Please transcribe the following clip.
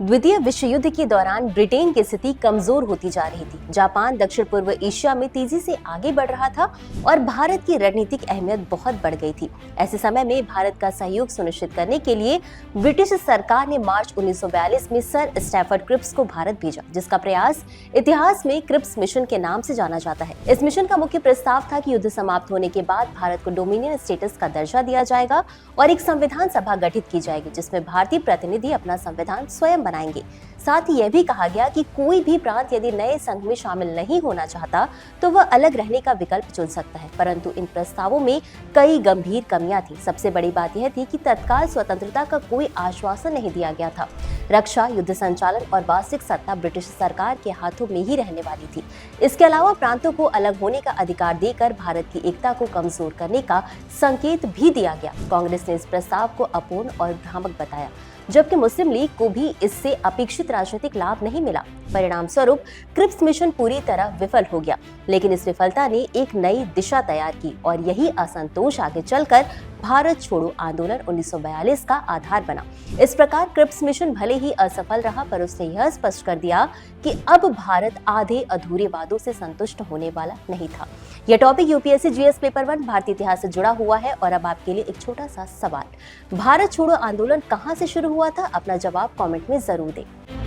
द्वितीय विश्व युद्ध के दौरान ब्रिटेन की स्थिति कमजोर होती जा रही थी। जापान दक्षिण पूर्व एशिया में तेजी से आगे बढ़ रहा था और भारत की रणनीतिक अहमियत बहुत बढ़ गई थी। ऐसे समय में भारत का सहयोग सुनिश्चित करने के लिए ब्रिटिश सरकार ने मार्च 1942 में सर स्टैफर्ड क्रिप्स को भारत भेजा, जिसका प्रयास इतिहास में क्रिप्स मिशन के नाम से जाना जाता है। इस मिशन का मुख्य प्रस्ताव था कि युद्ध समाप्त होने के बाद भारत को डोमिनियन स्टेटस का दर्जा दिया जाएगा और एक संविधान सभा गठित की जाएगी, जिसमें भारतीय प्रतिनिधि अपना संविधान स्वयं बनाएंगे। साथ ही यह भी कहा गया कि कोई भी प्रांत यदि नए संघ में शामिल नहीं होना चाहता तो वह अलग रहने का विकल्प चुन सकता है। परंतु इन प्रस्तावों में कई गंभीर कमियां थी। सबसे बड़ी बात यह थी कि तत्काल स्वतंत्रता का कोई आश्वासन नहीं दिया गया था। रक्षा, युद्ध संचालन और वास्तविक सत्ता ब्रिटिश सरकार के हाथों में ही रहने वाली थी। इसके अलावा प्रांतों को अलग होने का अधिकार देकर भारत की एकता को कमजोर करने का संकेत भी दिया गया। कांग्रेस ने इस प्रस्ताव को अपूर्ण और भ्रामक बताया, जबकि मुस्लिम लीग को भी इससे अपेक्षित राजनीतिक लाभ नहीं मिला। परिणाम स्वरूप क्रिप्स मिशन पूरी तरह विफल हो गया, लेकिन इस विफलता ने एक नई दिशा तैयार की और यही असंतोष आगे चलकर भारत छोड़ो आंदोलन 1942 का आधार बना। इस प्रकार क्रिप्स मिशन भले ही असफल रहा, पर उसने यह स्पष्ट कर दिया कि अब भारत आधे अधूरे वादों से संतुष्ट होने वाला नहीं था। यह टॉपिक यूपीएससी जीएस पेपर 1 भारतीय इतिहास से जुड़ा हुआ है। और अब आपके लिए एक छोटा सा सवाल, भारत छोड़ो आंदोलन कहां से शुरू हुआ था? अपना जवाब कमेंट में जरूर दें।